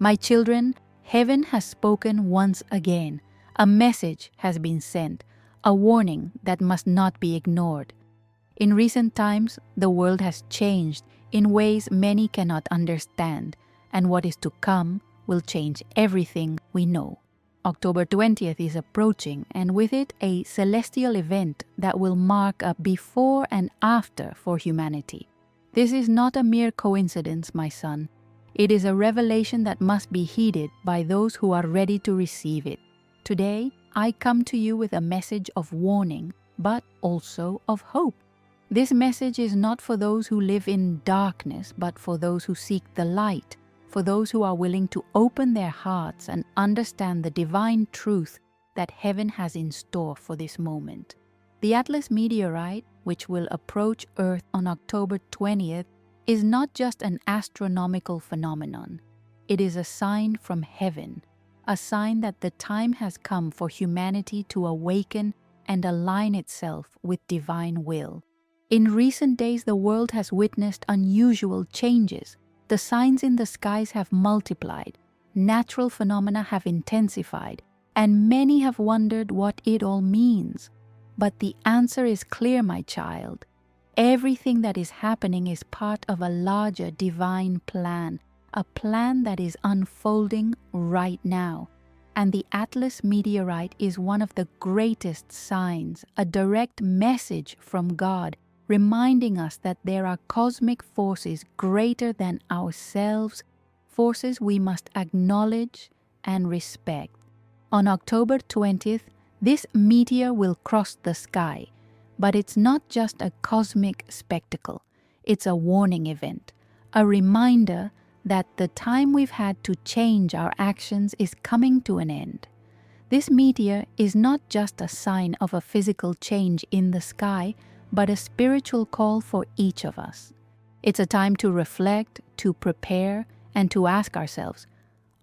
My children, heaven has spoken once again. A message has been sent, a warning that must not be ignored. In recent times, the world has changed in ways many cannot understand, and what is to come will change everything we know. October 20th is approaching, and with it a celestial event that will mark a before and after for humanity. This is not a mere coincidence, my son. It is a revelation that must be heeded by those who are ready to receive it. Today, I come to you with a message of warning, but also of hope. This message is not for those who live in darkness, but for those who seek the light, for those who are willing to open their hearts and understand the divine truth that heaven has in store for this moment. The Atlas meteorite, which will approach Earth on October 20th, is not just an astronomical phenomenon. It is a sign from heaven, a sign that the time has come for humanity to awaken and align itself with divine will. In recent days, the world has witnessed unusual changes. The signs in the skies have multiplied, natural phenomena have intensified, and many have wondered what it all means. But the answer is clear, my child. Everything that is happening is part of a larger divine plan, a plan that is unfolding right now. And the Atlas meteorite is one of the greatest signs, a direct message from God, reminding us that there are cosmic forces greater than ourselves, forces we must acknowledge and respect. On October 20th, this meteor will cross the sky, but it's not just a cosmic spectacle. It's a warning event, a reminder that the time we've had to change our actions is coming to an end. This meteor is not just a sign of a physical change in the sky, but a spiritual call for each of us. It's a time to reflect, to prepare, and to ask ourselves,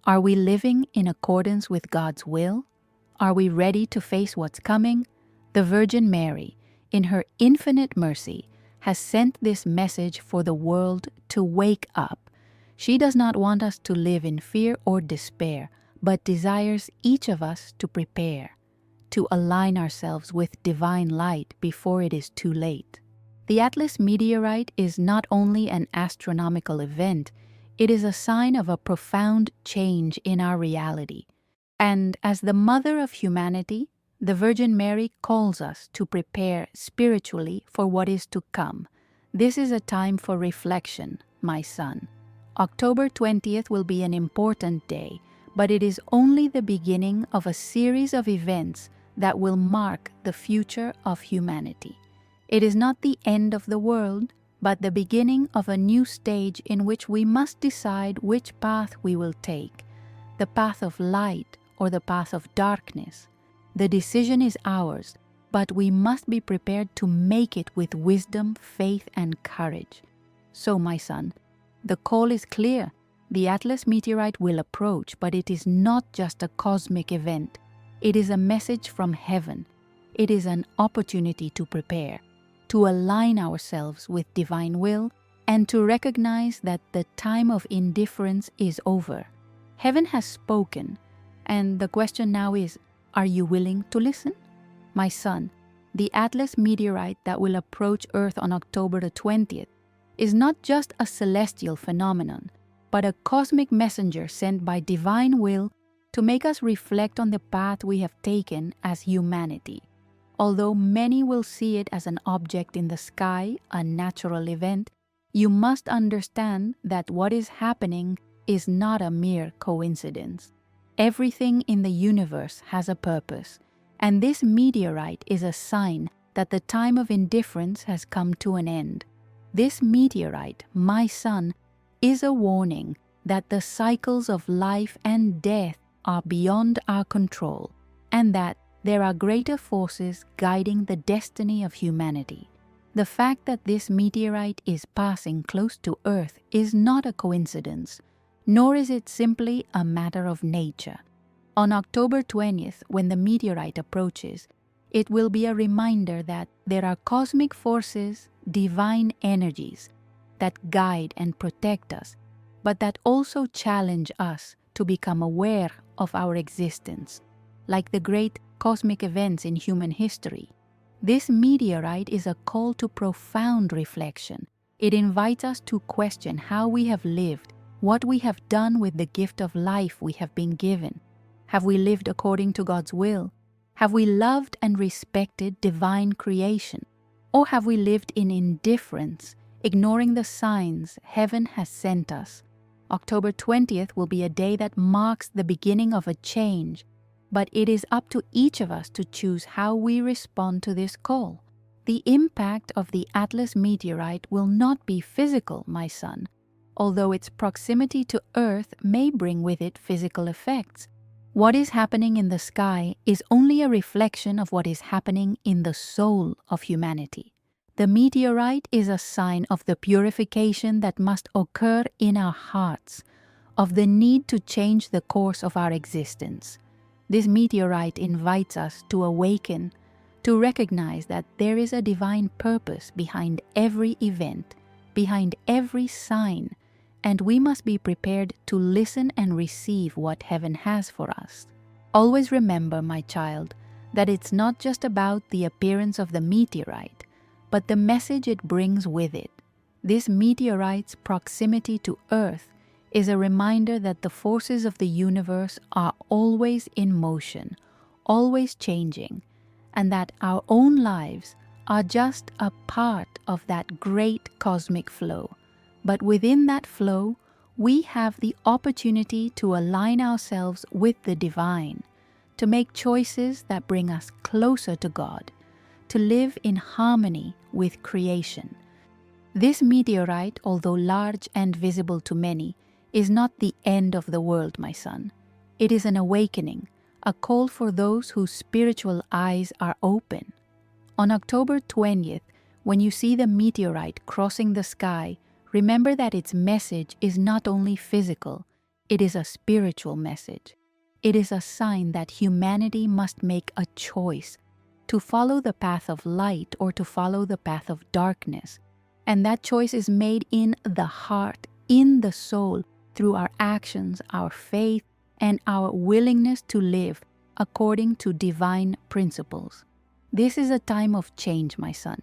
are we living in accordance with God's will? Are we ready to face what's coming? The Virgin Mary, in her infinite mercy, has sent this message for the world to wake up. She does not want us to live in fear or despair, but desires each of us to prepare, to align ourselves with divine light before it is too late. The Atlas meteorite is not only an astronomical event, it is a sign of a profound change in our reality. And as the mother of humanity, the Virgin Mary calls us to prepare spiritually for what is to come. This is a time for reflection, my son. October 20th will be an important day, but it is only the beginning of a series of events that will mark the future of humanity. It is not the end of the world, but the beginning of a new stage in which we must decide which path we will take, the path of light or the path of darkness. The decision is ours, but we must be prepared to make it with wisdom, faith, and courage. So, my son, the call is clear. The Atlas meteorite will approach, but it is not just a cosmic event. It is a message from heaven. It is an opportunity to prepare, to align ourselves with divine will, and to recognize that the time of indifference is over. Heaven has spoken, and the question now is, are you willing to listen? My son, the Atlas meteorite that will approach Earth on October the 20th is not just a celestial phenomenon, but a cosmic messenger sent by divine will to make us reflect on the path we have taken as humanity. Although many will see it as an object in the sky, a natural event, you must understand that what is happening is not a mere coincidence. Everything in the universe has a purpose, and this meteorite is a sign that the time of indifference has come to an end. This meteorite, my son, is a warning that the cycles of life and death are beyond our control, and that there are greater forces guiding the destiny of humanity. The fact that this meteorite is passing close to Earth is not a coincidence, nor is it simply a matter of nature. On October 20th, when the meteorite approaches, it will be a reminder that there are cosmic forces, divine energies, that guide and protect us, but that also challenge us to become aware of our existence, like the great cosmic events in human history. This meteorite is a call to profound reflection. It invites us to question how we have lived, what we have done with the gift of life we have been given. Have we lived according to God's will? Have we loved and respected divine creation? Or have we lived in indifference, ignoring the signs heaven has sent us? October 20th will be a day that marks the beginning of a change, but it is up to each of us to choose how we respond to this call. The impact of the Atlas meteorite will not be physical, my son, although its proximity to Earth may bring with it physical effects. What is happening in the sky is only a reflection of what is happening in the soul of humanity. The meteorite is a sign of the purification that must occur in our hearts, of the need to change the course of our existence. This meteorite invites us to awaken, to recognize that there is a divine purpose behind every event, behind every sign, and we must be prepared to listen and receive what heaven has for us. Always remember, my child, that it's not just about the appearance of the meteorite, but the message it brings with it. This meteorite's proximity to Earth is a reminder that the forces of the universe are always in motion, always changing, and that our own lives are just a part of that great cosmic flow. But within that flow, we have the opportunity to align ourselves with the divine, to make choices that bring us closer to God, to live in harmony with creation. This meteorite, although large and visible to many, is not the end of the world, my son. It is an awakening, a call for those whose spiritual eyes are open. On October 20th, when you see the meteorite crossing the sky, remember that its message is not only physical, it is a spiritual message. It is a sign that humanity must make a choice to follow the path of light or to follow the path of darkness. And that choice is made in the heart, in the soul, through our actions, our faith, and our willingness to live according to divine principles. This is a time of change, my son,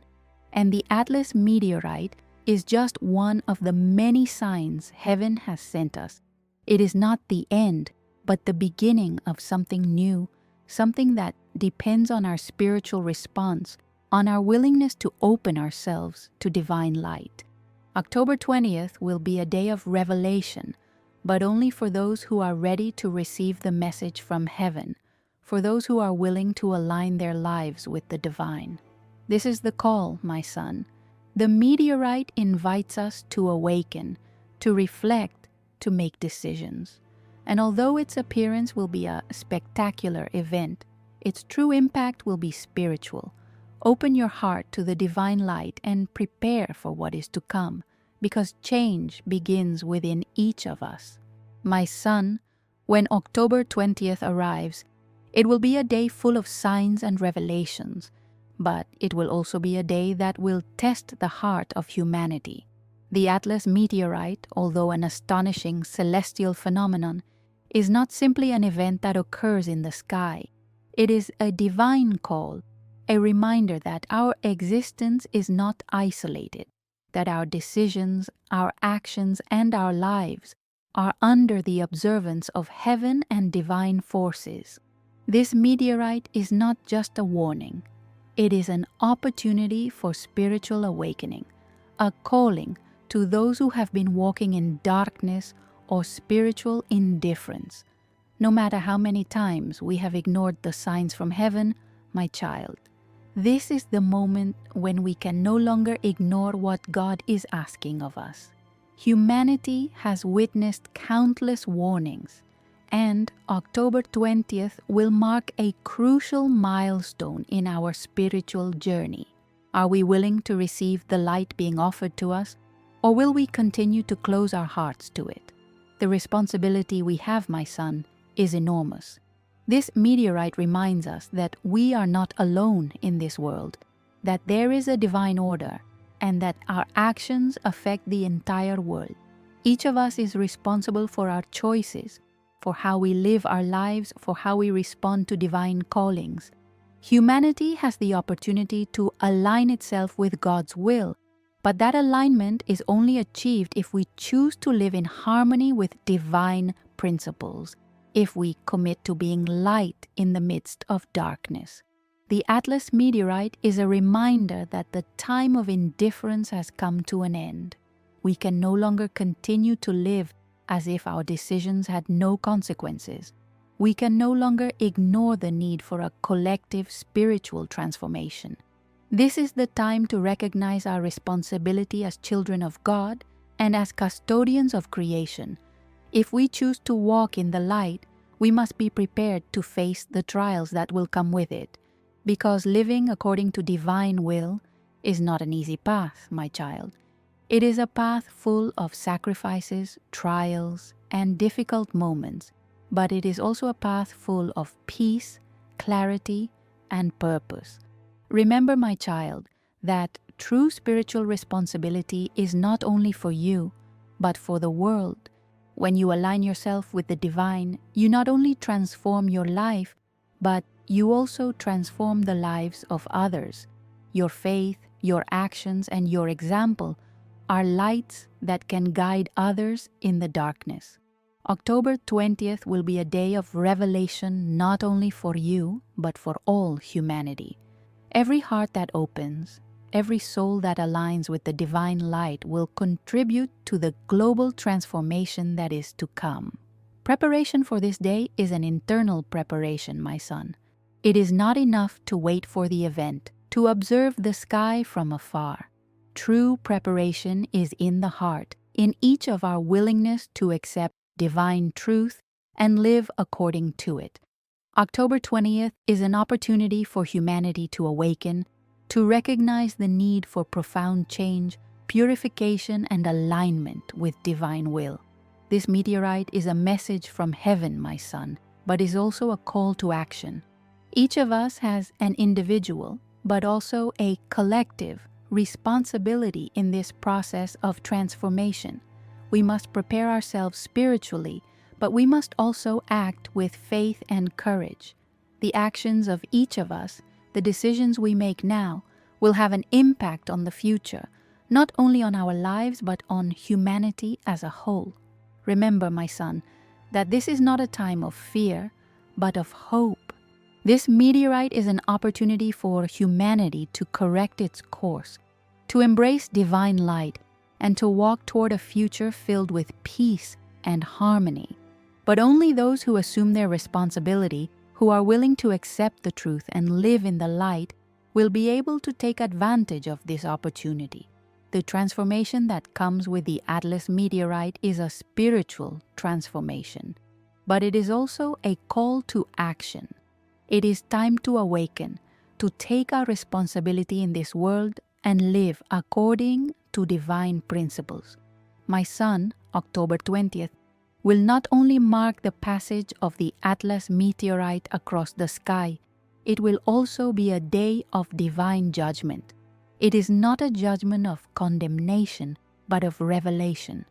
and the Atlas meteorite is just one of the many signs heaven has sent us. It is not the end, but the beginning of something new, something that depends on our spiritual response, on our willingness to open ourselves to divine light. October 20th will be a day of revelation, but only for those who are ready to receive the message from heaven, for those who are willing to align their lives with the divine. This is the call, my son. The meteorite invites us to awaken, to reflect, to make decisions. And although its appearance will be a spectacular event, its true impact will be spiritual. Open your heart to the divine light and prepare for what is to come, because change begins within each of us. My son, when October 20th arrives, it will be a day full of signs and revelations, but it will also be a day that will test the heart of humanity. The Atlas meteorite, although an astonishing celestial phenomenon, is not simply an event that occurs in the sky. It is a divine call, a reminder that our existence is not isolated, that our decisions, our actions, and our lives are under the observance of heaven and divine forces. This meteorite is not just a warning. It is an opportunity for spiritual awakening, a calling to those who have been walking in darkness or spiritual indifference. No matter how many times we have ignored the signs from heaven, my child, this is the moment when we can no longer ignore what God is asking of us. Humanity has witnessed countless warnings, and October 20th will mark a crucial milestone in our spiritual journey. Are we willing to receive the light being offered to us, or will we continue to close our hearts to it? The responsibility we have, my son, is enormous. This meteorite reminds us that we are not alone in this world, that there is a divine order, and that our actions affect the entire world. Each of us is responsible for our choices, for how we live our lives, for how we respond to divine callings. Humanity has the opportunity to align itself with God's will, but that alignment is only achieved if we choose to live in harmony with divine principles, if we commit to being light in the midst of darkness. The Atlas meteorite is a reminder that the time of indifference has come to an end. We can no longer continue to live as if our decisions had no consequences. We can no longer ignore the need for a collective spiritual transformation. This is the time to recognize our responsibility as children of God and as custodians of creation. If we choose to walk in the light, we must be prepared to face the trials that will come with it, because living according to divine will is not an easy path, my child. It is a path full of sacrifices, trials, and difficult moments, but it is also a path full of peace, clarity, and purpose. Remember, my child, that true spiritual responsibility is not only for you, but for the world. When you align yourself with the divine, you not only transform your life, but you also transform the lives of others. Your faith, your actions, and your example are lights that can guide others in the darkness. October 20th will be a day of revelation not only for you, but for all humanity. Every heart that opens, every soul that aligns with the divine light will contribute to the global transformation that is to come. Preparation for this day is an internal preparation, my son. It is not enough to wait for the event, to observe the sky from afar. True preparation is in the heart, in each of our willingness to accept divine truth and live according to it. October 20th is an opportunity for humanity to awaken, to recognize the need for profound change, purification, and alignment with divine will. This meteorite is a message from heaven, my son, but is also a call to action. Each of us has an individual, but also a collective responsibility in this process of transformation. We must prepare ourselves spiritually, but we must also act with faith and courage. The actions of each of us, the decisions we make now, will have an impact on the future, not only on our lives, but on humanity as a whole. Remember, my son, that this is not a time of fear, but of hope. This meteorite is an opportunity for humanity to correct its course, to embrace divine light, and to walk toward a future filled with peace and harmony. But only those who assume their responsibility, who are willing to accept the truth and live in the light, will be able to take advantage of this opportunity. The transformation that comes with the Atlas meteorite is a spiritual transformation, but it is also a call to action. It is time to awaken, to take our responsibility in this world and live according to divine principles. My son, October 20th, will not only mark the passage of the Atlas meteorite across the sky, it will also be a day of divine judgment. It is not a judgment of condemnation, but of revelation.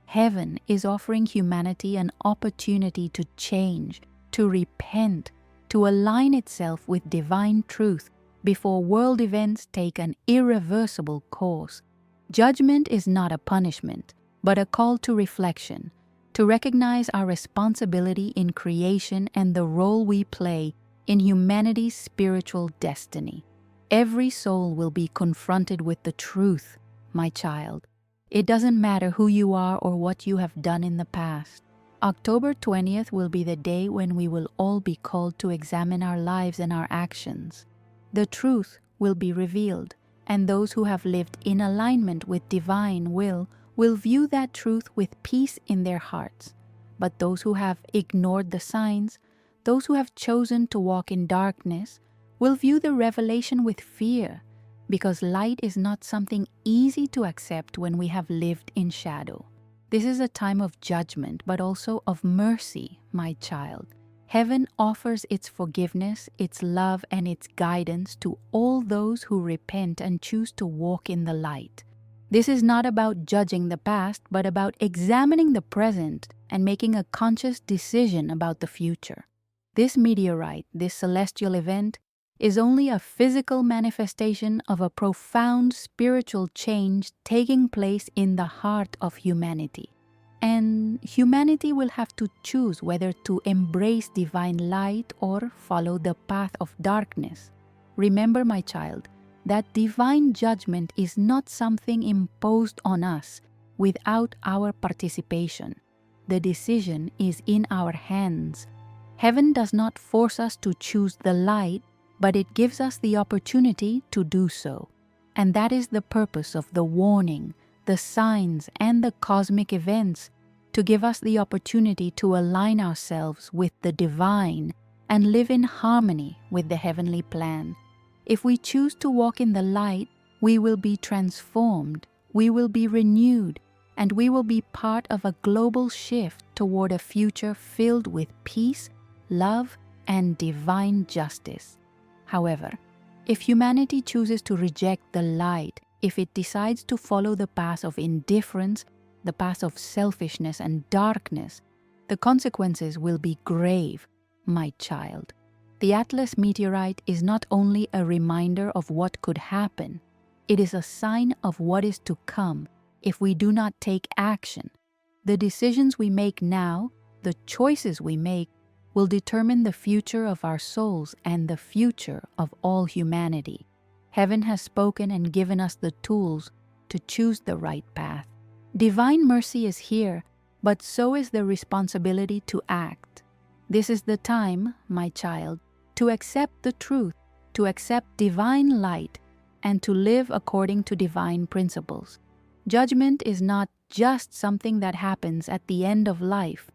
Heaven is offering humanity an opportunity to change, to repent, to align itself with divine truth before world events take an irreversible course. Judgment is not a punishment, but a call to reflection, to recognize our responsibility in creation and the role we play in humanity's spiritual destiny. Every soul will be confronted with the truth, my child. It doesn't matter who you are or what you have done in the past. October 20th will be the day when we will all be called to examine our lives and our actions. The truth will be revealed, and those who have lived in alignment with divine will view that truth with peace in their hearts. But those who have ignored the signs, those who have chosen to walk in darkness, will view the revelation with fear, because light is not something easy to accept when we have lived in shadow. This is a time of judgment, but also of mercy, my child. Heaven offers its forgiveness, its love, and its guidance to all those who repent and choose to walk in the light. This is not about judging the past, but about examining the present and making a conscious decision about the future. This meteorite, this celestial event, is only a physical manifestation of a profound spiritual change taking place in the heart of humanity. And humanity will have to choose whether to embrace divine light or follow the path of darkness. Remember, my child, that divine judgment is not something imposed on us without our participation. The decision is in our hands. Heaven does not force us to choose the light, but it gives us the opportunity to do so. And that is the purpose of the warning, the signs, and the cosmic events, to give us the opportunity to align ourselves with the divine and live in harmony with the heavenly plan. If we choose to walk in the light, we will be transformed, we will be renewed, and we will be part of a global shift toward a future filled with peace, love, and divine justice. However, if humanity chooses to reject the light, if it decides to follow the path of indifference, the path of selfishness and darkness, the consequences will be grave, my child. The Atlas meteorite is not only a reminder of what could happen, it is a sign of what is to come if we do not take action. The decisions we make now, the choices we make, will determine the future of our souls and the future of all humanity. Heaven has spoken and given us the tools to choose the right path. Divine mercy is here, but so is the responsibility to act. This is the time, my child, to accept the truth, to accept divine light, and to live according to divine principles. Judgment is not just something that happens at the end of life,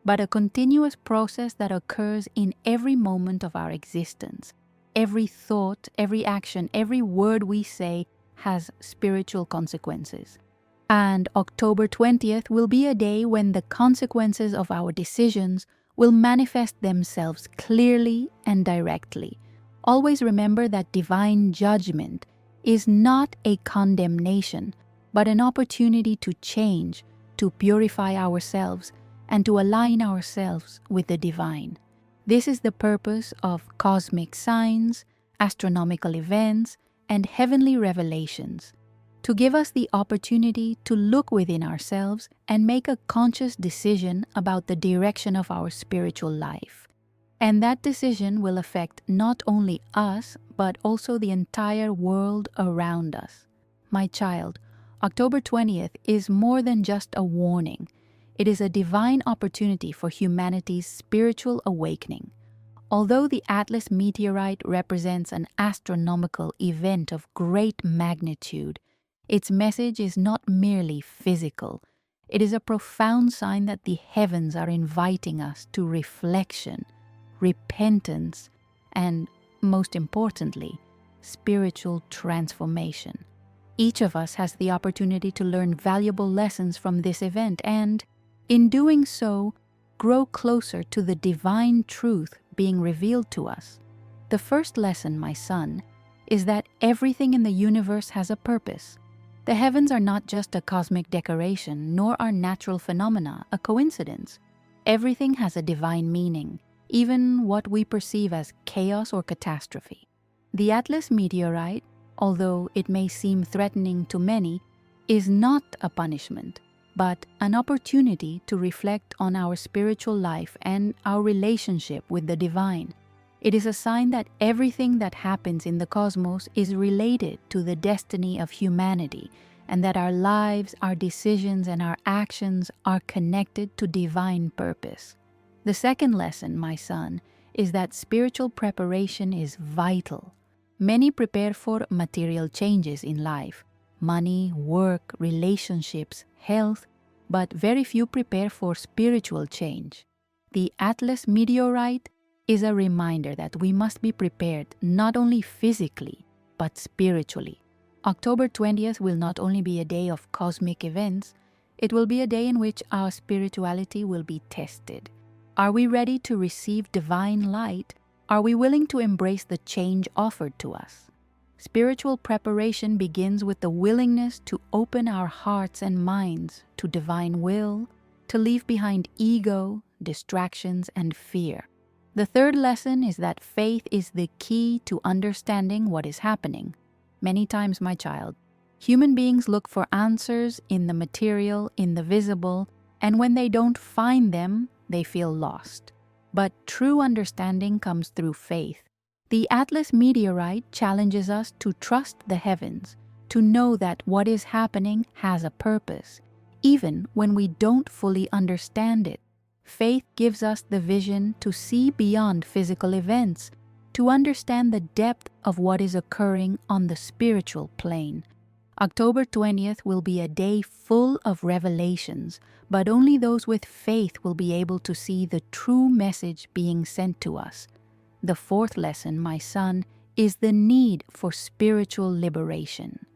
but a continuous process that occurs in every moment of our existence. Every thought, every action, every word we say has spiritual consequences. And October 20th will be a day when the consequences of our decisions will manifest themselves clearly and directly. Always remember that divine judgment is not a condemnation, but an opportunity to change, to purify ourselves, and to align ourselves with the divine. This is the purpose of cosmic signs, astronomical events, and heavenly revelations, to give us the opportunity to look within ourselves and make a conscious decision about the direction of our spiritual life. And that decision will affect not only us, but also the entire world around us. My child, October 20th is more than just a warning. It is a divine opportunity for humanity's spiritual awakening. Although the Atlas meteorite represents an astronomical event of great magnitude, its message is not merely physical. It is a profound sign that the heavens are inviting us to reflection, repentance, and, most importantly, spiritual transformation. Each of us has the opportunity to learn valuable lessons from this event and, in doing so, grow closer to the divine truth being revealed to us. The first lesson, my son, is that everything in the universe has a purpose. The heavens are not just a cosmic decoration, nor are natural phenomena a coincidence. Everything has a divine meaning, even what we perceive as chaos or catastrophe. The Atlas meteorite, although it may seem threatening to many, is not a punishment, but an opportunity to reflect on our spiritual life and our relationship with the divine. It is a sign that everything that happens in the cosmos is related to the destiny of humanity, and that our lives, our decisions, and our actions are connected to divine purpose. The second lesson, my son, is that spiritual preparation is vital. Many prepare for material changes in life, money, work, relationships, health, but very few prepare for spiritual change. The Atlas meteorite is a reminder that we must be prepared not only physically, but spiritually. October 20th will not only be a day of cosmic events, it will be a day in which our spirituality will be tested. Are we ready to receive divine light? Are we willing to embrace the change offered to us? Spiritual preparation begins with the willingness to open our hearts and minds to divine will, to leave behind ego, distractions, and fear. The third lesson is that faith is the key to understanding what is happening. Many times, my child, human beings look for answers in the material, in the visible, and when they don't find them, they feel lost. But true understanding comes through faith. The Atlas meteorite challenges us to trust the heavens, to know that what is happening has a purpose, even when we don't fully understand it. Faith gives us the vision to see beyond physical events, to understand the depth of what is occurring on the spiritual plane. October 20th will be a day full of revelations, but only those with faith will be able to see the true message being sent to us. The fourth lesson, my son, is the need for spiritual liberation.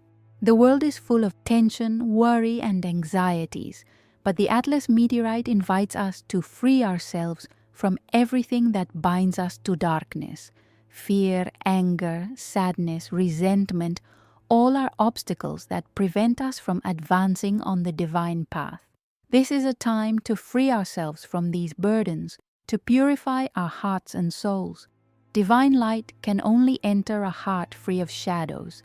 The world is full of tension, worry, and anxieties, but the Atlas meteorite invites us to free ourselves from everything that binds us to darkness. Fear, anger, sadness, resentment, all are obstacles that prevent us from advancing on the divine path. This is a time to free ourselves from these burdens, to purify our hearts and souls. Divine light can only enter a heart free of shadows,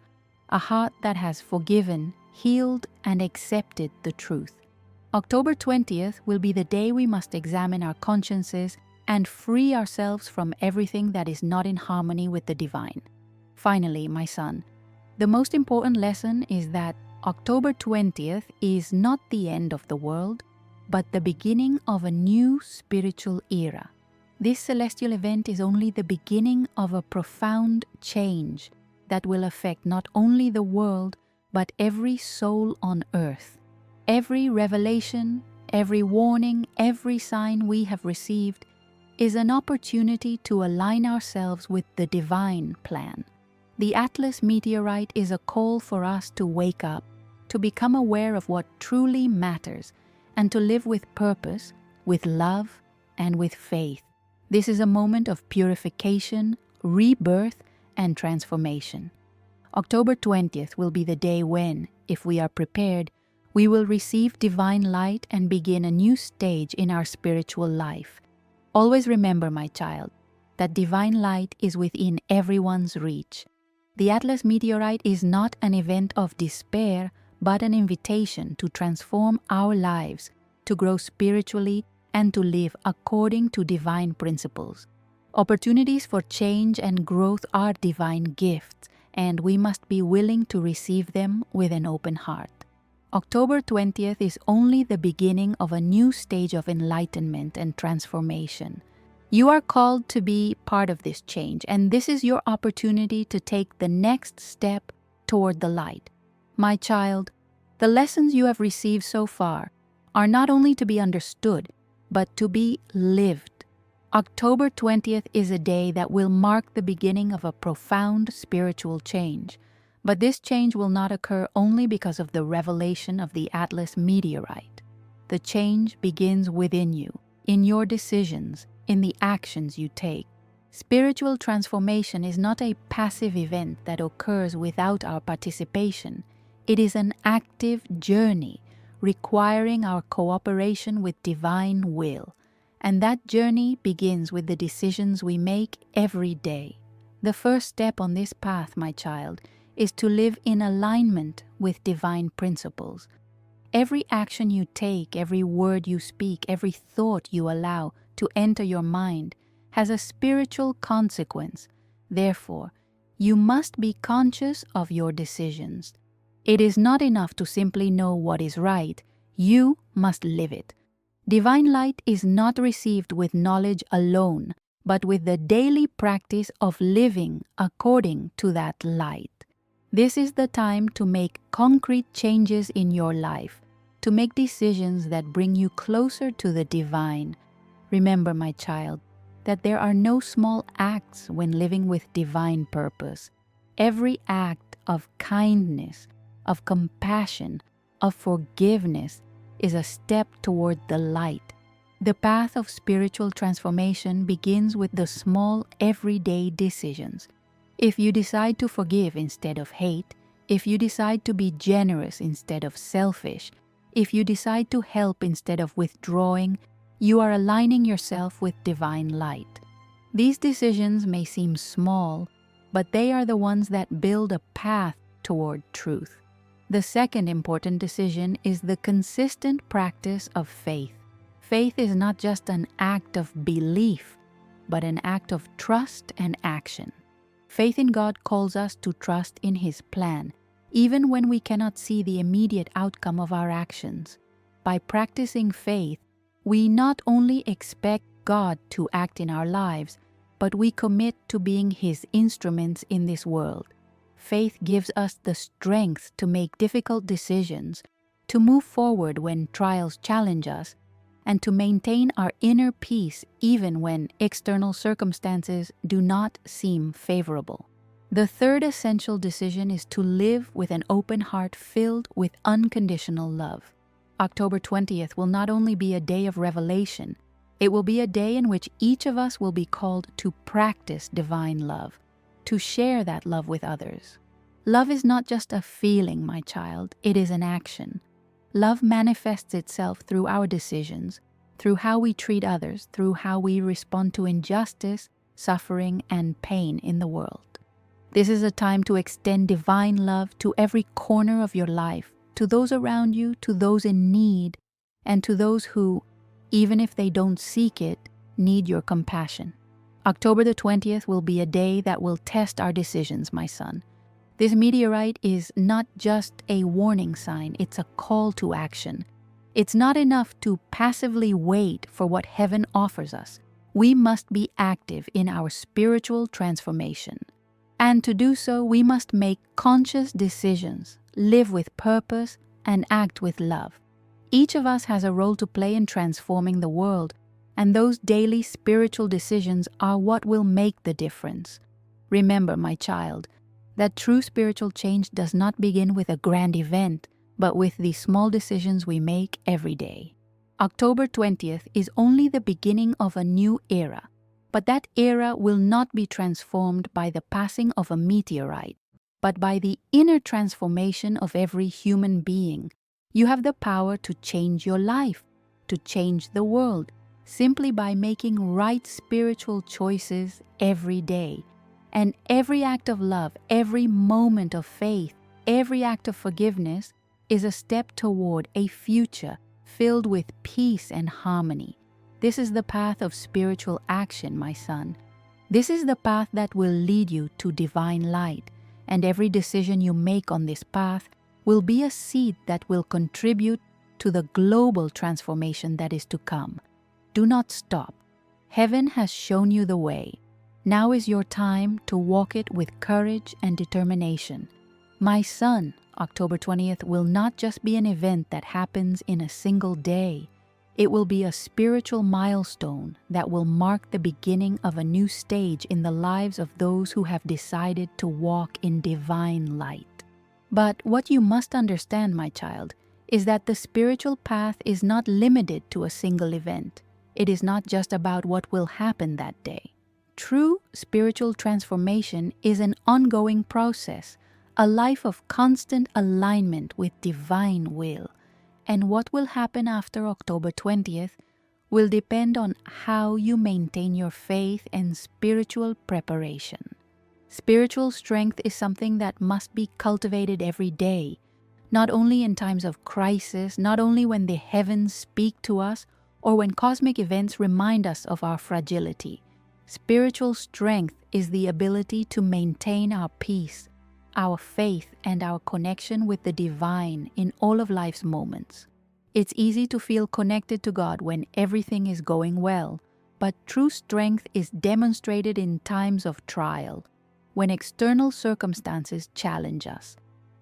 a heart that has forgiven, healed, and accepted the truth. October 20th will be the day we must examine our consciences and free ourselves from everything that is not in harmony with the divine. Finally, my son, the most important lesson is that October 20th is not the end of the world, but the beginning of a new spiritual era. This celestial event is only the beginning of a profound change that will affect not only the world, but every soul on earth. Every revelation, every warning, every sign we have received is an opportunity to align ourselves with the divine plan. The Atlas meteorite is a call for us to wake up, to become aware of what truly matters, and to live with purpose, with love, and with faith. This is a moment of purification, rebirth, and transformation. October 20th will be the day when, if we are prepared, we will receive divine light and begin a new stage in our spiritual life. Always remember, my child, that divine light is within everyone's reach. The Atlas meteorite is not an event of despair, but an invitation to transform our lives, to grow spiritually, and to live according to divine principles. Opportunities for change and growth are divine gifts, and we must be willing to receive them with an open heart. October 20th is only the beginning of a new stage of enlightenment and transformation. You are called to be part of this change, and this is your opportunity to take the next step toward the light. My child, the lessons you have received so far are not only to be understood, but to be lived. October 20th is a day that will mark the beginning of a profound spiritual change. But this change will not occur only because of the revelation of the Atlas meteorite. The change begins within you, in your decisions, in the actions you take. Spiritual transformation is not a passive event that occurs without our participation. It is an active journey requiring our cooperation with divine will. And that journey begins with the decisions we make every day. The first step on this path, my child, is to live in alignment with divine principles. Every action you take, every word you speak, every thought you allow to enter your mind has a spiritual consequence. Therefore, you must be conscious of your decisions. It is not enough to simply know what is right. You must live it. Divine light is not received with knowledge alone, but with the daily practice of living according to that light. This is the time to make concrete changes in your life, to make decisions that bring you closer to the divine. Remember, my child, that there are no small acts when living with divine purpose. Every act of kindness, of compassion, of forgiveness is a step toward the light. The path of spiritual transformation begins with the small, everyday decisions. If you decide to forgive instead of hate, if you decide to be generous instead of selfish, If you decide to help instead of withdrawing, you are aligning yourself with divine light. These decisions may seem small, but they are the ones that build a path toward truth. The second important decision is the consistent practice of faith. Faith is not just an act of belief, but an act of trust and action. Faith in God calls us to trust in His plan, even when we cannot see the immediate outcome of our actions. By practicing faith, we not only expect God to act in our lives, but we commit to being His instruments in this world. Faith gives us the strength to make difficult decisions, to move forward when trials challenge us, and to maintain our inner peace even when external circumstances do not seem favorable. The third essential decision is to live with an open heart filled with unconditional love. October 20th will not only be a day of revelation, it will be a day in which each of us will be called to practice divine love, to share that love with others. Love is not just a feeling, my child, it is an action. Love manifests itself through our decisions, through how we treat others, through how we respond to injustice, suffering, and pain in the world. This is a time to extend divine love to every corner of your life, to those around you, to those in need, and to those who, even if they don't seek it, need your compassion. October the 20th will be a day that will test our decisions, my son. This meteorite is not just a warning sign, it's a call to action. It's not enough to passively wait for what heaven offers us. We must be active in our spiritual transformation. And to do so, we must make conscious decisions, live with purpose, and act with love. Each of us has a role to play in transforming the world, and those daily spiritual decisions are what will make the difference. Remember, my child, that true spiritual change does not begin with a grand event, but with the small decisions we make every day. October 20th is only the beginning of a new era, but that era will not be transformed by the passing of a meteorite, but by the inner transformation of every human being. You have the power to change your life, to change the world, simply by making right spiritual choices every day. And every act of love, every moment of faith, every act of forgiveness is a step toward a future filled with peace and harmony. This is the path of spiritual action, my son. This is the path that will lead you to divine light, and every decision you make on this path will be a seed that will contribute to the global transformation that is to come. Do not stop. Heaven has shown you the way. Now is your time to walk it with courage and determination. My son, October 20th will not just be an event that happens in a single day. It will be a spiritual milestone that will mark the beginning of a new stage in the lives of those who have decided to walk in divine light. But what you must understand, my child, is that the spiritual path is not limited to a single event. It is not just about what will happen that day. True spiritual transformation is an ongoing process, a life of constant alignment with divine will. And what will happen after October 20th will depend on how you maintain your faith and spiritual preparation. Spiritual strength is something that must be cultivated every day, not only in times of crisis, not only when the heavens speak to us, or when cosmic events remind us of our fragility. Spiritual strength is the ability to maintain our peace, our faith, and our connection with the divine in all of life's moments. It's easy to feel connected to God when everything is going well, but true strength is demonstrated in times of trial, when external circumstances challenge us.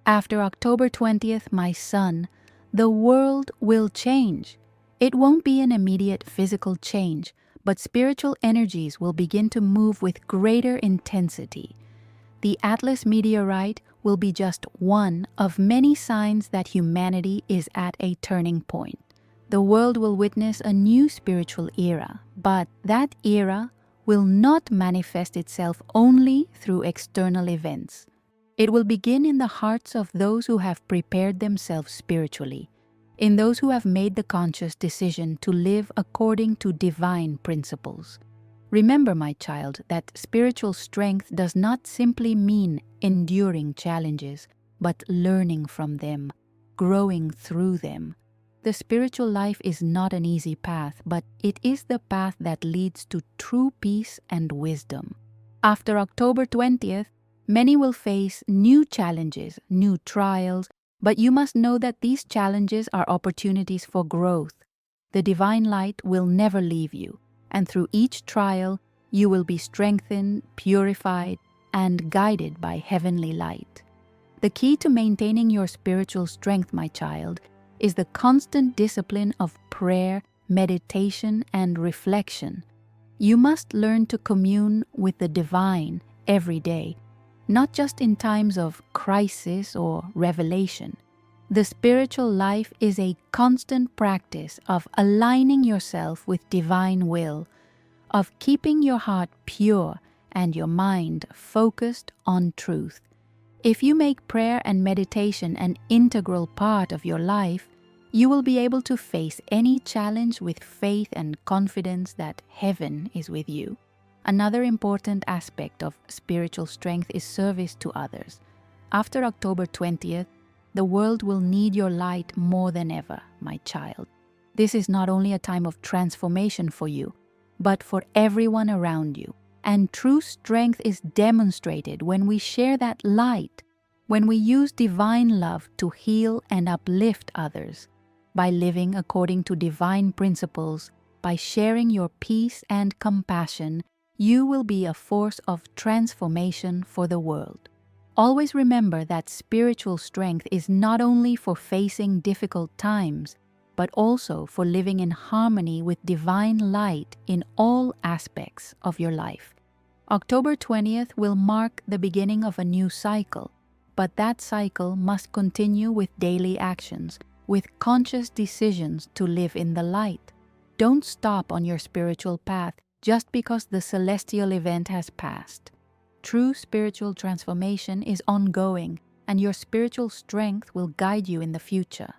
After October 20th, my son, the world will change. It won't be an immediate physical change, but spiritual energies will begin to move with greater intensity. The Atlas meteorite will be just one of many signs that humanity is at a turning point. The world will witness a new spiritual era, but that era will not manifest itself only through external events. It will begin in the hearts of those who have prepared themselves spiritually. in those who have made the conscious decision to live according to divine principles. Remember, my child, that spiritual strength does not simply mean enduring challenges, but learning from them, growing through them. The spiritual life is not an easy path, but it is the path that leads to true peace and wisdom. After October 20th, many will face new challenges, new trials, but you must know that these challenges are opportunities for growth. The divine light will never leave you, and through each trial, you will be strengthened, purified, and guided by heavenly light. The key to maintaining your spiritual strength, my child, is the constant discipline of prayer, meditation, and reflection. You must learn to commune with the divine every day, not just in times of crisis or revelation. The spiritual life is a constant practice of aligning yourself with divine will, of keeping your heart pure and your mind focused on truth. If you make prayer and meditation an integral part of your life, you will be able to face any challenge with faith and confidence that heaven is with you. Another important aspect of spiritual strength is service to others. After October 20th, the world will need your light more than ever, my child. This is not only a time of transformation for you, but for everyone around you. And true strength is demonstrated when we share that light, when we use divine love to heal and uplift others, by living according to divine principles, by sharing your peace and compassion. You will be a force of transformation for the world. Always remember that spiritual strength is not only for facing difficult times, but also for living in harmony with divine light in all aspects of your life. October 20th will mark the beginning of a new cycle, but that cycle must continue with daily actions, with conscious decisions to live in the light. Don't stop on your spiritual path just because the celestial event has passed. True spiritual transformation is ongoing, and your spiritual strength will guide you in the future.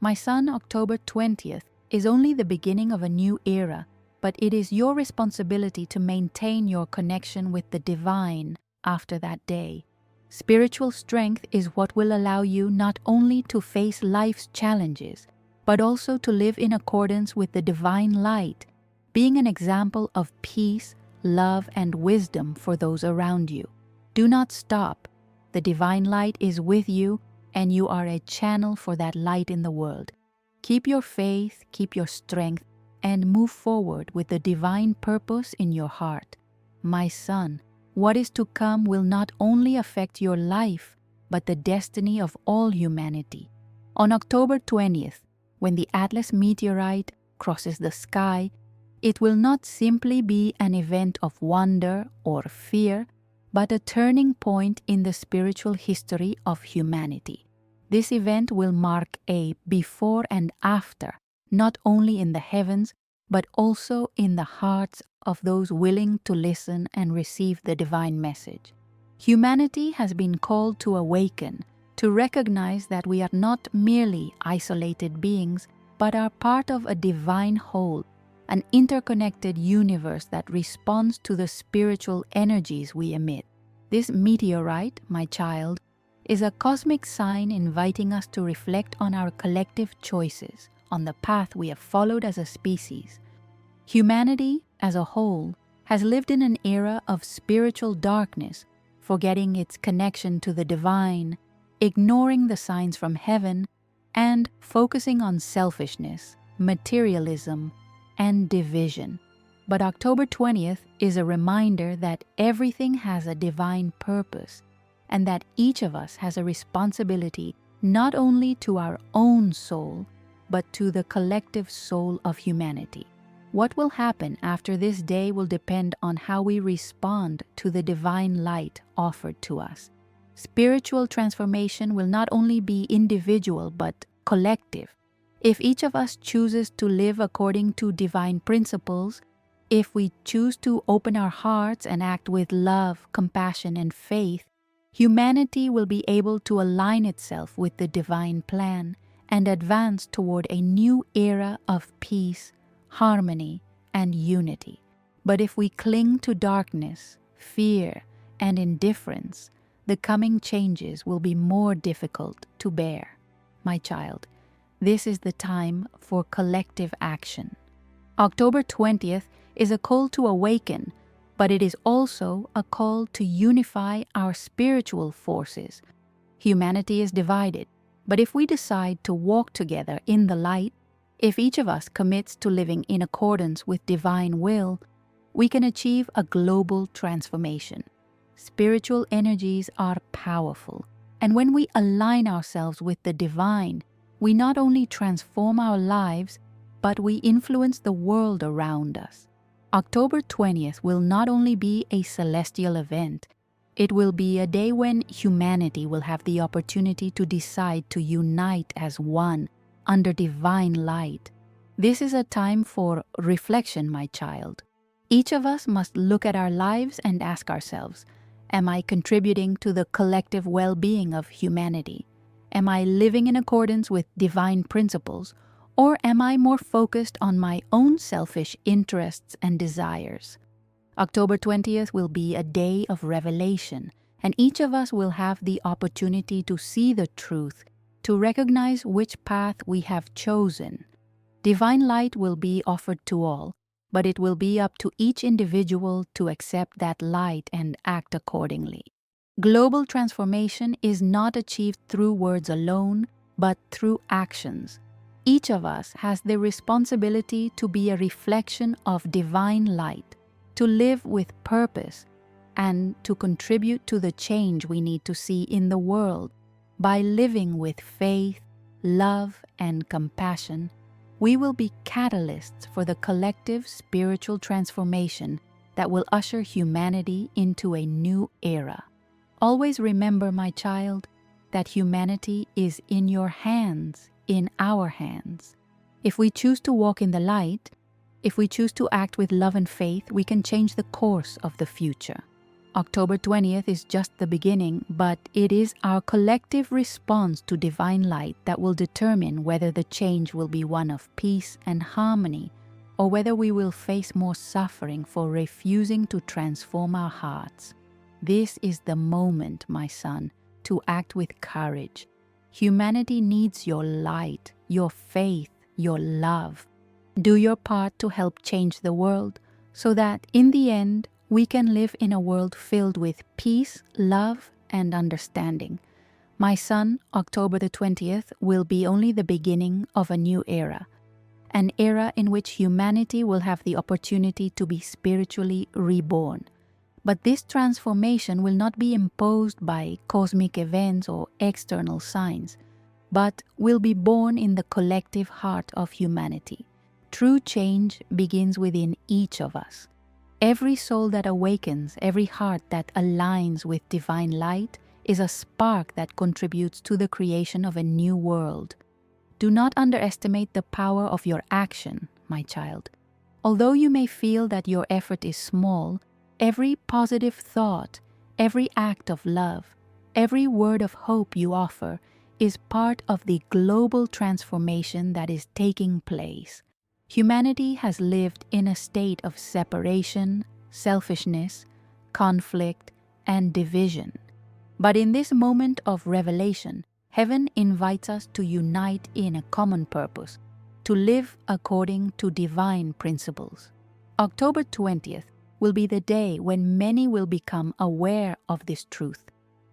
My son, October 20th is only the beginning of a new era, but it is your responsibility to maintain your connection with the divine after that day. Spiritual strength is what will allow you not only to face life's challenges, but also to live in accordance with the divine light, being an example of peace, love, and wisdom for those around you. Do not stop. The divine light is with you, and you are a channel for that light in the world. Keep your faith, keep your strength, and move forward with the divine purpose in your heart. My son, what is to come will not only affect your life, but the destiny of all humanity. On October 20th, when the Atlas meteorite crosses the sky, it will not simply be an event of wonder or fear, but a turning point in the spiritual history of humanity. This event will mark a before and after, not only in the heavens, but also in the hearts of those willing to listen and receive the divine message. Humanity has been called to awaken, to recognize that we are not merely isolated beings, but are part of a divine whole, an interconnected universe that responds to the spiritual energies we emit. This meteorite, my child, is a cosmic sign inviting us to reflect on our collective choices, on the path we have followed as a species. Humanity, as a whole, has lived in an era of spiritual darkness, forgetting its connection to the divine, ignoring the signs from heaven, and focusing on selfishness, materialism, and division. But October 20th is a reminder that everything has a divine purpose, and that each of us has a responsibility not only to our own soul, but to the collective soul of humanity. What will happen after this day will depend on how we respond to the divine light offered to us. Spiritual transformation will not only be individual but collective. If each of us chooses to live according to divine principles, if we choose to open our hearts and act with love, compassion, and faith, humanity will be able to align itself with the divine plan, and advance toward a new era of peace, harmony, and unity. But if we cling to darkness, fear, and indifference, the coming changes will be more difficult to bear. My child, this is the time for collective action. October 20th is a call to awaken, but it is also a call to unify our spiritual forces. Humanity is divided, but if we decide to walk together in the light, if each of us commits to living in accordance with divine will, we can achieve a global transformation. Spiritual energies are powerful, and when we align ourselves with the divine, we not only transform our lives, but we influence the world around us. October 20th will not only be a celestial event, it will be a day when humanity will have the opportunity to decide to unite as one under divine light. This is a time for reflection, my child. Each of us must look at our lives and ask ourselves, am I contributing to the collective well-being of humanity? Am I living in accordance with divine principles, or am I more focused on my own selfish interests and desires? October 20th will be a day of revelation, and each of us will have the opportunity to see the truth, to recognize which path we have chosen. Divine light will be offered to all, but it will be up to each individual to accept that light and act accordingly. Global transformation is not achieved through words alone, but through actions. Each of us has the responsibility to be a reflection of divine light, to live with purpose, and to contribute to the change we need to see in the world. By living with faith, love, and compassion, we will be catalysts for the collective spiritual transformation that will usher humanity into a new era. Always remember, my child, that humanity is in your hands, in our hands. If we choose to walk in the light, if we choose to act with love and faith, we can change the course of the future. October 20th is just the beginning, but it is our collective response to divine light that will determine whether the change will be one of peace and harmony, or whether we will face more suffering for refusing to transform our hearts. This is the moment, my son, to act with courage. Humanity needs your light, your faith, your love. Do your part to help change the world, so that in the end, we can live in a world filled with peace, love, and understanding. My son, October the 20th will be only the beginning of a new era, an era in which humanity will have the opportunity to be spiritually reborn. But this transformation will not be imposed by cosmic events or external signs, but will be born in the collective heart of humanity. True change begins within each of us. Every soul that awakens, every heart that aligns with divine light is a spark that contributes to the creation of a new world. Do not underestimate the power of your action, my child. Although you may feel that your effort is small, every positive thought, every act of love, every word of hope you offer is part of the global transformation that is taking place. Humanity has lived in a state of separation, selfishness, conflict, and division. But in this moment of revelation, heaven invites us to unite in a common purpose, to live according to divine principles. October 20th will be the day when many will become aware of this truth.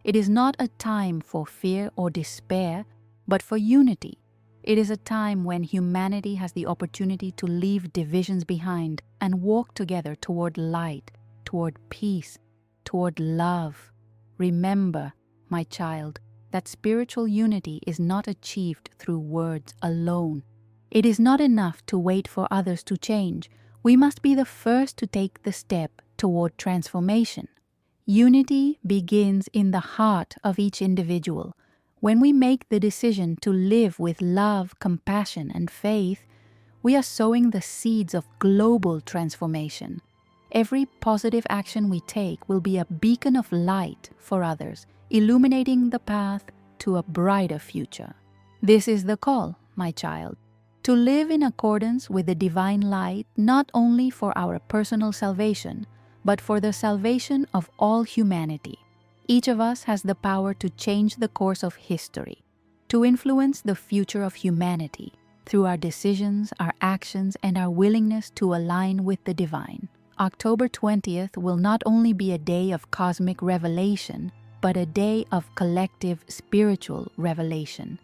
It is not a time for fear or despair, but for unity. It is a time when humanity has the opportunity to leave divisions behind and walk together toward light, toward peace, toward love. Remember, my child, that spiritual unity is not achieved through words alone. It is not enough to wait for others to change. We must be the first to take the step toward transformation. Unity begins in the heart of each individual. When we make the decision to live with love, compassion, and faith, we are sowing the seeds of global transformation. Every positive action we take will be a beacon of light for others, illuminating the path to a brighter future. This is the call, my child, to live in accordance with the divine light, not only for our personal salvation, but for the salvation of all humanity. Each of us has the power to change the course of history, to influence the future of humanity through our decisions, our actions, and our willingness to align with the divine. October 20th will not only be a day of cosmic revelation, but a day of collective spiritual revelation.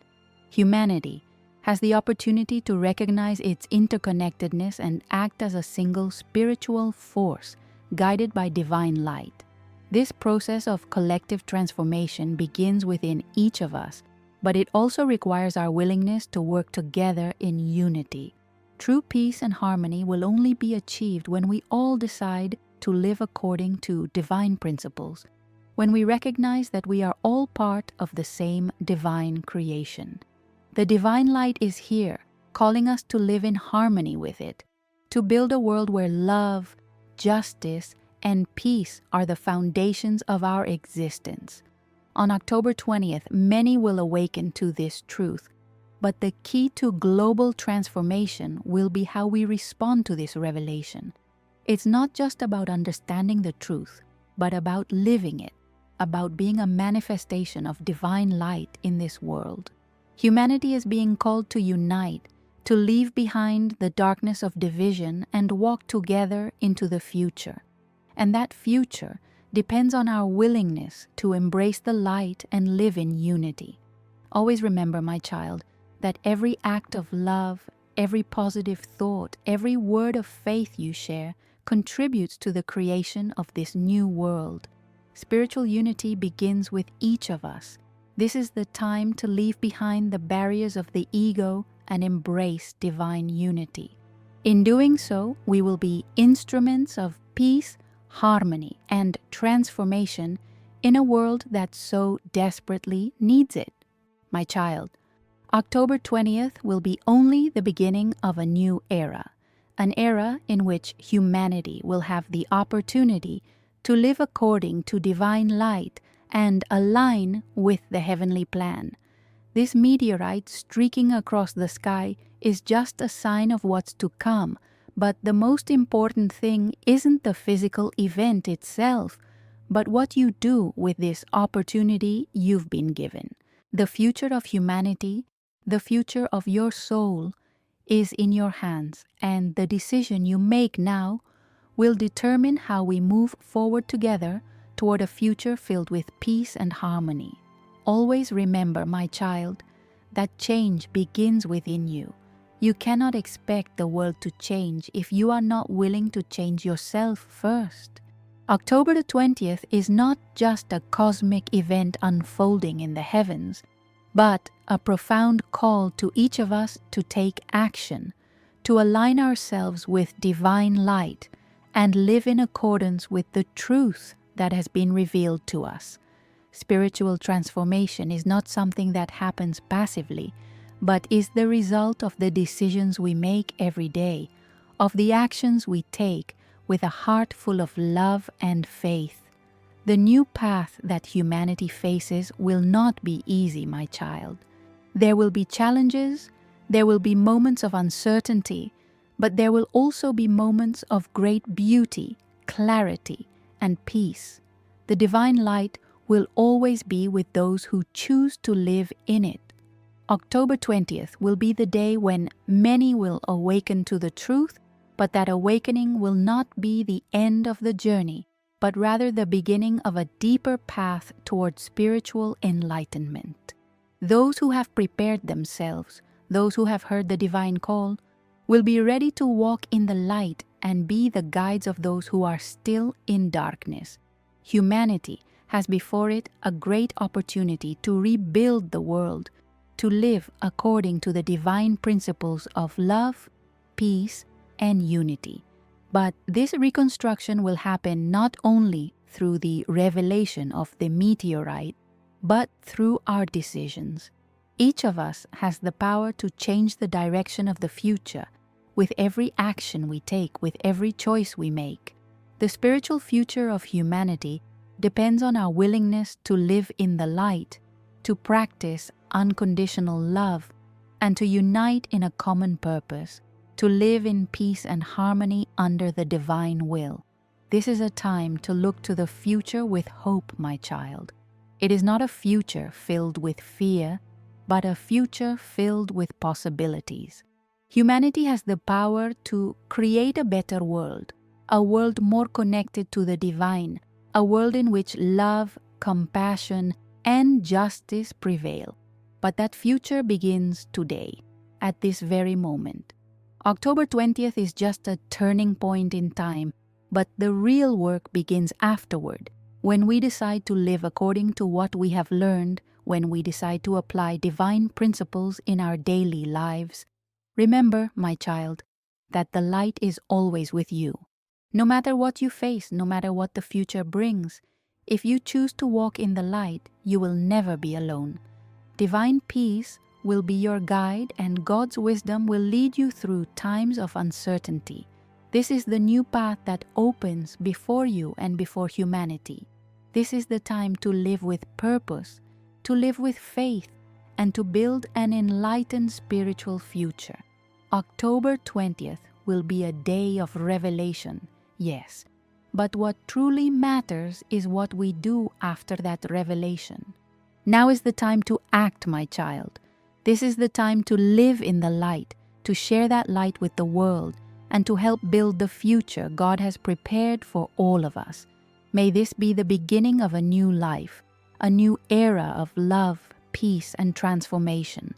Humanity has the opportunity to recognize its interconnectedness and act as a single spiritual force guided by divine light. This process of collective transformation begins within each of us, but it also requires our willingness to work together in unity. True peace and harmony will only be achieved when we all decide to live according to divine principles, when we recognize that we are all part of the same divine creation. The divine light is here, calling us to live in harmony with it, to build a world where love, justice, and peace are the foundations of our existence. On October 20th, many will awaken to this truth, but the key to global transformation will be how we respond to this revelation. It's not just about understanding the truth, but about living it, about being a manifestation of divine light in this world. Humanity is being called to unite, to leave behind the darkness of division and walk together into the future. And that future depends on our willingness to embrace the light and live in unity. Always remember, my child, that every act of love, every positive thought, every word of faith you share contributes to the creation of this new world. Spiritual unity begins with each of us. This is the time to leave behind the barriers of the ego and embrace divine unity. In doing so, we will be instruments of peace, harmony, and transformation in a world that so desperately needs it. My child, October 20th will be only the beginning of a new era, an era in which humanity will have the opportunity to live according to divine light and align with the heavenly plan. This meteorite streaking across the sky is just a sign of what's to come, but the most important thing isn't the physical event itself, but what you do with this opportunity you've been given. The future of humanity, the future of your soul, is in your hands, and the decision you make now will determine how we move forward together toward a future filled with peace and harmony. Always remember, my child, that change begins within you. You cannot expect the world to change if you are not willing to change yourself first. October the 20th is not just a cosmic event unfolding in the heavens, but a profound call to each of us to take action, to align ourselves with divine light, and live in accordance with the truth that has been revealed to us. Spiritual transformation is not something that happens passively, but is the result of the decisions we make every day, of the actions we take with a heart full of love and faith. The new path that humanity faces will not be easy, my child. There will be challenges, there will be moments of uncertainty, but there will also be moments of great beauty, clarity, and peace. The divine light will always be with those who choose to live in it. October 20th will be the day when many will awaken to the truth, but that awakening will not be the end of the journey, but rather the beginning of a deeper path toward spiritual enlightenment. Those who have prepared themselves, those who have heard the divine call, will be ready to walk in the light and be the guides of those who are still in darkness. Humanity has before it a great opportunity to rebuild the world, to live according to the divine principles of love, peace, and unity. But this reconstruction will happen not only through the revelation of the meteorite, but through our decisions. Each of us has the power to change the direction of the future with every action we take, with every choice we make. The spiritual future of humanity depends on our willingness to live in the light, to practice unconditional love, and to unite in a common purpose, to live in peace and harmony under the divine will. This is a time to look to the future with hope, my child. It is not a future filled with fear, but a future filled with possibilities. Humanity has the power to create a better world, a world more connected to the divine, a world in which love, compassion, and justice prevail. But that future begins today, at this very moment. October 20th is just a turning point in time, but the real work begins afterward, when we decide to live according to what we have learned, when we decide to apply divine principles in our daily lives. Remember, my child, that the light is always with you. No matter what you face, no matter what the future brings, if you choose to walk in the light, you will never be alone. Divine peace will be your guide, and God's wisdom will lead you through times of uncertainty. This is the new path that opens before you and before humanity. This is the time to live with purpose, to live with faith, and to build an enlightened spiritual future. October 20th will be a day of revelation, yes, but what truly matters is what we do after that revelation. Now is the time to act, my child. This is the time to live in the light, to share that light with the world, and to help build the future God has prepared for all of us. May this be the beginning of a new life, a new era of love, peace, and transformation.